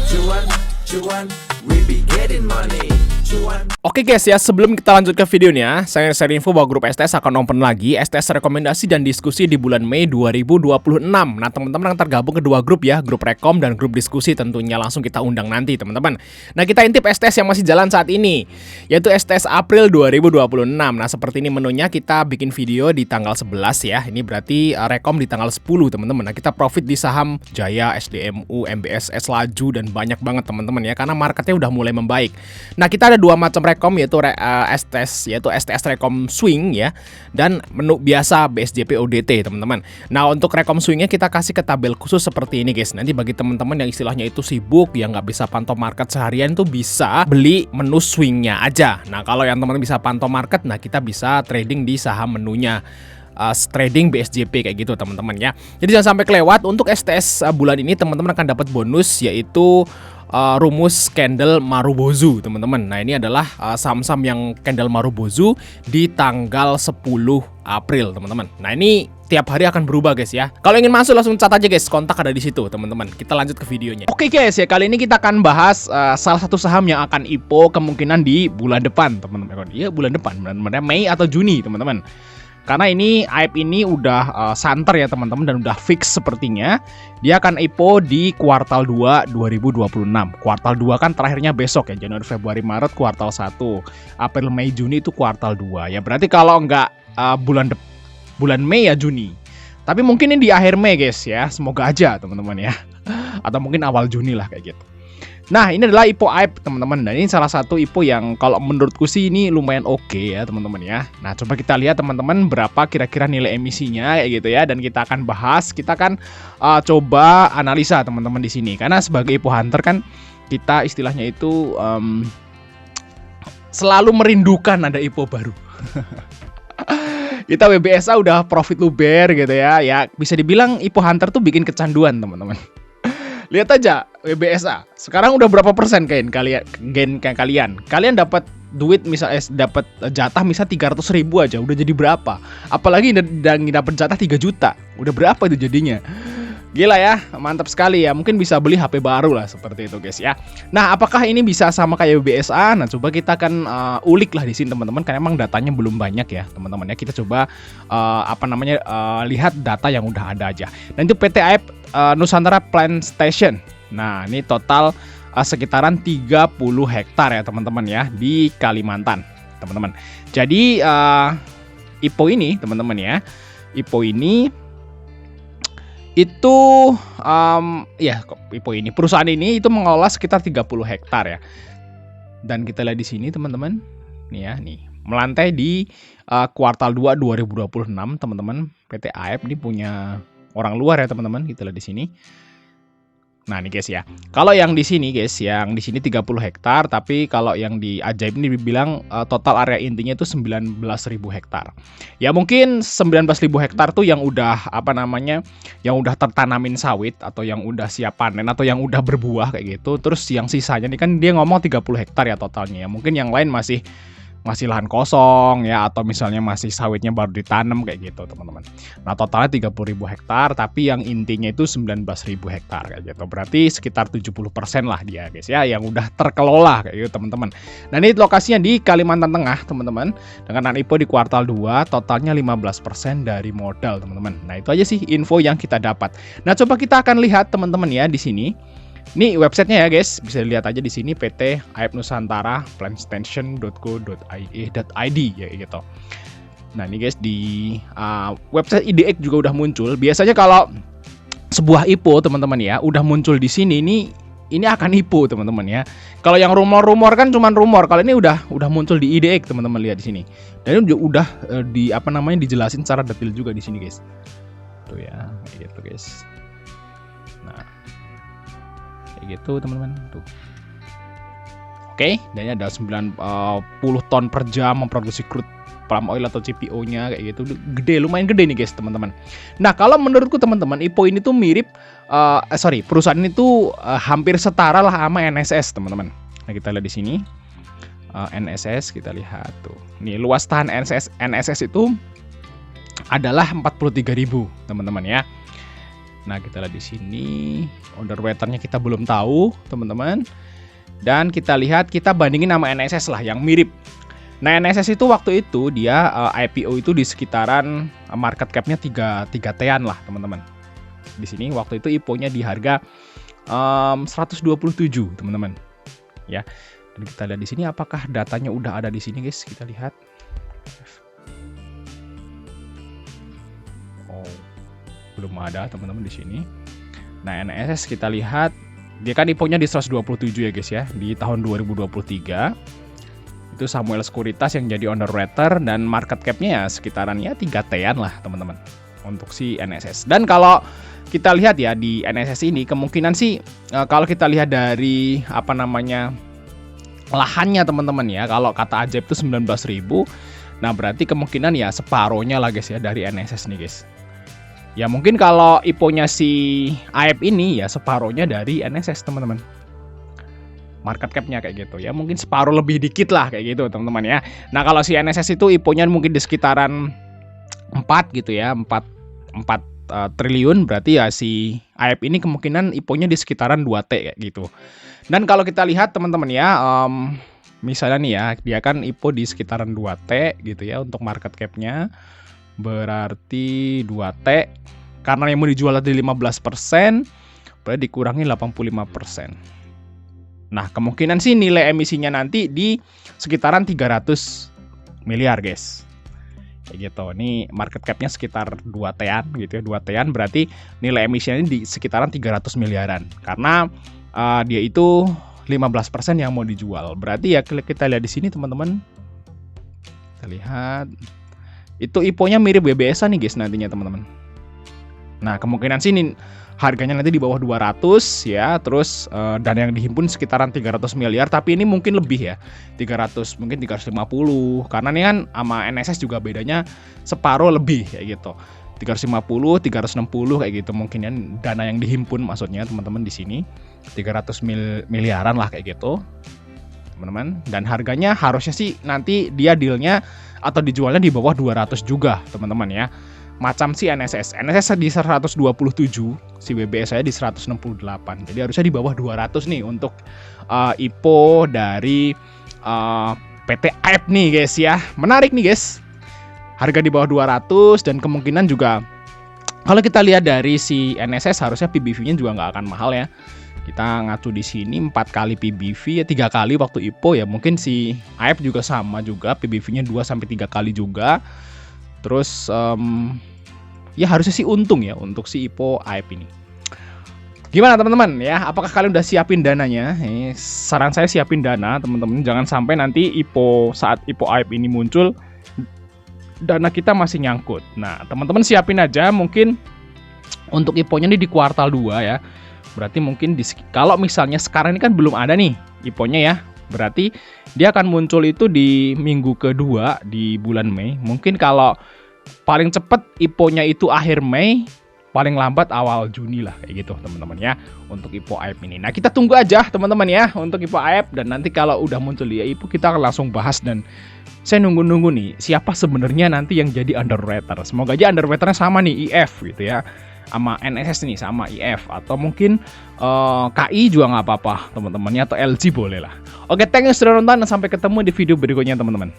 Cuan, cuan, we be getting money. Cuan. Oke guys ya, sebelum kita lanjut ke videonya, saya share info bahwa grup STS akan open lagi, STS rekomendasi dan diskusi di bulan Mei 2026. Nah teman-teman yang tergabung kedua grup ya, grup rekom dan grup diskusi tentunya langsung kita undang nanti teman-teman. Nah kita intip STS yang masih jalan saat ini, yaitu STS April 2026. Nah seperti ini menunya, kita bikin video di tanggal 11 ya, ini berarti rekom di tanggal 10 teman-teman. Nah kita profit di saham Jaya, SDMU, MBSS Laju dan banyak banget teman-teman ya, karena marketnya udah mulai membaik. Nah kita ada dua macam rekom, yaitu STS rekom swing ya, dan menu biasa BSJP ODT teman-teman. Nah untuk rekom swingnya kita kasih ke tabel khusus seperti ini guys. Nanti bagi teman-teman yang istilahnya itu sibuk, yang nggak bisa pantau market seharian, tuh bisa beli menu swingnya aja. Nah kalau yang teman-teman bisa pantau market, nah kita bisa trading di saham menunya, trading BSJP kayak gitu teman-teman ya. Jadi jangan sampai kelewat. Untuk STS bulan ini teman-teman akan dapat bonus, yaitu rumus candle Marubozu teman-teman. Nah ini adalah saham-saham yang candle Marubozu di tanggal 10 April teman-teman. Nah ini tiap hari akan berubah guys ya. Kalau ingin masuk langsung cat aja guys, kontak ada di situ teman-teman. Kita lanjut ke videonya. Oke guys ya, kali ini kita akan bahas salah satu saham yang akan IPO kemungkinan di bulan depan teman-teman. Iya bulan depan, bulan Mei atau Juni teman-teman. Karena ini AIP ini udah santer ya teman-teman, dan udah fix sepertinya dia akan IPO di kuartal 2 2026. Kuartal 2 kan terakhirnya besok ya, Januari, Februari, Maret kuartal 1. April, Mei, Juni itu kuartal 2. Ya berarti kalau nggak bulan Mei ya Juni. Tapi mungkin ini di akhir Mei guys ya, semoga aja teman-teman ya. Atau mungkin awal Juni lah kayak gitu. Nah ini adalah IPO AIP teman-teman, dan ini salah satu IPO yang kalau menurutku sih ini lumayan oke ya teman-teman ya. Nah coba kita lihat teman-teman berapa kira-kira nilai emisinya kayak gitu ya, dan kita akan bahas, kita akan coba analisa teman-teman di sini. Karena sebagai IPO hunter kan kita istilahnya itu selalu merindukan ada IPO baru. Kita WBSA udah profit luber gitu ya, ya bisa dibilang IPO hunter tuh bikin kecanduan teman-teman. Lihat aja WBSA. Sekarang udah berapa persen kalian dapat duit misalnya dapat jatah misal 300.000 aja udah jadi berapa? Apalagi dapat jatah 3 juta. Udah berapa itu jadinya? Gila ya, mantap sekali ya. Mungkin bisa beli HP baru lah seperti itu guys ya. Nah, apakah ini bisa sama kayak WBSA? Nah, coba kita akan ulik lah di sini teman-teman, karena emang datanya belum banyak ya teman-teman ya. Kita coba lihat data yang udah ada aja. Dan itu PT AIP Nusantara Plant Station. Nah, ini total sekitaran 30 hektar ya teman-teman ya di Kalimantan, teman-teman. Jadi IPO ini teman-teman ya, IPO ini itu IPO ini, perusahaan ini itu mengelola sekitar 30 hektar ya. Dan kita lihat di sini teman-teman, nih ya, nih melantai di kuartal 2 2026 teman-teman. PT AIP ini punya orang luar ya teman-teman, kita lihat di sini. Nah nih guys ya, kalau yang di sini guys, yang di sini 30 hektar, tapi kalau yang di Ajaib ini dibilang total area intinya itu 19.000 hektar. Ya mungkin 19.000 hektar tuh yang udah yang udah tertanamin sawit, atau yang udah siap panen, atau yang udah berbuah kayak gitu. Terus yang sisanya nih kan dia ngomong 30 hektar ya totalnya ya. Mungkin yang lain masih lahan kosong ya, atau misalnya masih sawitnya baru ditanam kayak gitu teman-teman. Nah totalnya 30.000 hektar, tapi yang intinya itu 19.000 hektar kayak gitu. Berarti sekitar 70% lah dia guys ya, yang udah terkelola kayak gitu teman-teman. Nah ini lokasinya di Kalimantan Tengah teman-teman, dengan IPO di kuartal 2 totalnya 15% dari modal teman-teman. Nah itu aja sih info yang kita dapat. Nah coba kita akan lihat teman-teman ya di sini. Ini websitenya ya guys, bisa dilihat aja di sini, PT AIP Nusantara plantstation.co.id ya gitu. Nah ini guys di website IDX juga udah muncul. Biasanya kalau sebuah IPO teman-teman ya udah muncul di sini, ini akan IPO teman-teman ya. Kalau yang rumor-rumor kan cuman rumor. Kalau ini udah muncul di IDX teman-teman, lihat di sini. Dan ini udah dijelasin secara detail juga di sini guys. Tuh ya, kayak gitu guys. Nah gitu teman-teman tuh. Oke, dan ini ada 90 ton per jam memproduksi crude palm oil atau CPO-nya kayak gitu. Lumayan gede nih guys teman-teman. Nah, kalau menurutku teman-teman, IPO ini tuh mirip perusahaan ini tuh hampir setara lah sama NSS teman-teman. Nah, kita lihat di sini. NSS kita lihat tuh. Nih, luas tahan NSS itu adalah 43.000 teman-teman ya. Nah, kita lihat di sini underwaternya kita belum tahu, teman-teman. Dan kita lihat, kita bandingin sama NSS lah yang mirip. Nah, NSS itu waktu itu dia IPO itu di sekitaran market cap-nya 3 T-an lah, teman-teman. Di sini waktu itu IPO-nya di harga 127, teman-teman. Ya. Dan kita lihat di sini apakah datanya udah ada di sini, guys. Kita lihat. Oh, belum ada, teman-teman, di sini. Nah, NSS kita lihat dia kan IPO-nya di 127 ya, guys ya, di tahun 2023. Itu Samuel Sekuritas yang jadi underwriter dan market cap-nya ya sekitaran ya 3 T-an lah, teman-teman, untuk si NSS. Dan kalau kita lihat ya di NSS ini kemungkinan sih kalau kita lihat dari lahannya, teman-teman ya, kalau kata Ajaib itu 19.000. Nah, berarti kemungkinan ya separohnya lah, guys ya, dari NSS nih, guys. Ya mungkin kalau IPO-nya si AEP ini ya separohnya dari NSS, teman-teman. Market cap-nya kayak gitu ya, mungkin separuh lebih dikit lah kayak gitu, teman-teman ya. Nah, kalau si NSS itu IPO-nya mungkin di sekitaran 4 gitu ya, 4 triliun, berarti ya si AEP ini kemungkinan IPO-nya di sekitaran 2T kayak gitu. Dan kalau kita lihat, teman-teman ya, misalnya nih ya, dia kan IPO di sekitaran 2T gitu ya untuk market cap-nya. Berarti 2T karena yang mau dijual tadi 15%, berarti dikurangi 85%. Nah, kemungkinan sih nilai emisinya nanti di sekitaran 300 miliar, guys. Kayak gitu. Ini market cap-nya sekitar 2 T-an gitu ya. 2 T-an berarti nilai emisinya ini di sekitaran 300 miliaran. Karena dia itu 15% yang mau dijual. Berarti ya kita lihat di sini, teman-teman. Kita lihat itu IPO-nya mirip BBSA nih, guys, nantinya, teman-teman. Nah, kemungkinan sih ini harganya nanti di bawah 200 ya, terus dana yang dihimpun sekitaran 300 miliar, tapi ini mungkin lebih ya. 300, mungkin 350 karena ini kan sama NSS juga bedanya separuh lebih kayak gitu. 350, 360 kayak gitu mungkin ya dana yang dihimpun, maksudnya teman-teman di sini 300 miliaran lah kayak gitu. Teman-teman, dan harganya harusnya sih nanti dia dealnya atau dijualnya di bawah 200 juga, teman-teman ya. Macam si NSS di 127, si BBS saya di 168. Jadi harusnya di bawah 200 nih untuk IPO dari PT AEP nih, guys ya. Menarik nih, guys. Harga di bawah 200 dan kemungkinan juga kalau kita lihat dari si NSS harusnya PBV-nya juga nggak akan mahal ya. Kita ngacu di sini 4 kali PBV ya, 3 kali waktu IPO ya. Mungkin si AEP juga sama juga, PBV-nya 2 sampai 3 kali juga. Terus ya harusnya sih untung ya untuk si IPO AEP ini. Gimana, teman-teman ya? Apakah kalian udah siapin dananya? Saran saya siapin dana, teman-teman. Jangan sampai nanti saat IPO AEP ini muncul dana kita masih nyangkut. Nah, teman-teman siapin aja mungkin untuk IPO-nya ini di kuartal 2 ya. Berarti mungkin kalau misalnya sekarang ini kan belum ada nih IPO-nya ya. Berarti dia akan muncul itu di minggu kedua di bulan Mei. Mungkin kalau paling cepat IPO-nya itu akhir Mei, paling lambat awal Juni lah kayak gitu, teman-teman ya, untuk IPO AEP ini. Nah, kita tunggu aja, teman-teman ya, untuk IPO AEP, dan nanti kalau udah muncul di IPO kita akan langsung bahas. Dan saya nunggu-nunggu nih siapa sebenarnya nanti yang jadi underwriter. Semoga aja underwriternya sama nih, IF gitu ya, sama NSS nih, sama IF, atau mungkin KI juga nggak apa-apa, teman-temannya, atau LG boleh lah. Oke, thank you sudah nonton dan sampai ketemu di video berikutnya, teman-teman.